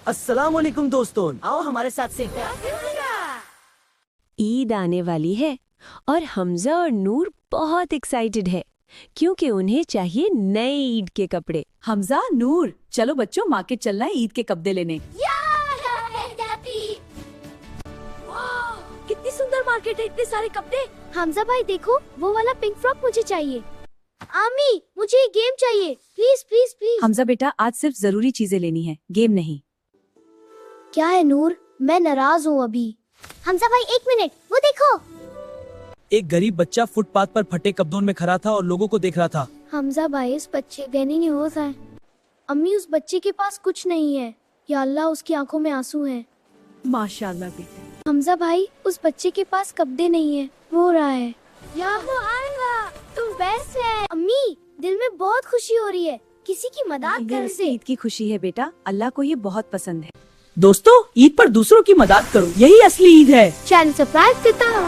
अस्सलाम वालेकुम दोस्तों, आओ हमारे साथ से। ईद आने वाली है और हमजा और नूर बहुत एक्साइटेड है क्योंकि उन्हें चाहिए नए ईद के कपड़े। हमजा, नूर, चलो बच्चों, मार्केट चलना है ईद के कपड़े लेने। कितनी सुंदर मार्केट है, इतने सारे कपड़े। हमजा भाई देखो, वो वाला पिंक फ्रॉक मुझे चाहिए। आमी, मुझे ये गेम चाहिए, प्लीज प्लीज प्लीज। हमजा बेटा, आज सिर्फ जरूरी चीजें लेनी है, गेम नहीं। क्या है नूर, मैं नाराज हूँ अभी। हमजा भाई एक मिनट, वो देखो। एक गरीब बच्चा फुटपाथ पर फटे कपड़ों में खड़ा था और लोगों को देख रहा था। हमजा भाई, इस बच्चे देने नहीं होता है। अम्मी, उस बच्चे के पास कुछ नहीं है। या अल्लाह, उसकी आंखों में आंसू हैं। माशाल्लाह बेटे। हमजा भाई, उस बच्चे के पास कपड़े नहीं है, रो रहा है। या वो आएगा, तुम बेस्ट है। अम्मी, दिल में बहुत खुशी हो रही है, किसी की मदद कर से ईद की खुशी है बेटा, अल्लाह को ये बहुत पसंद है। दोस्तों, ईद पर दूसरों की मदद करो, यही असली ईद है। चैनल सब्सक्राइब करता हूँ।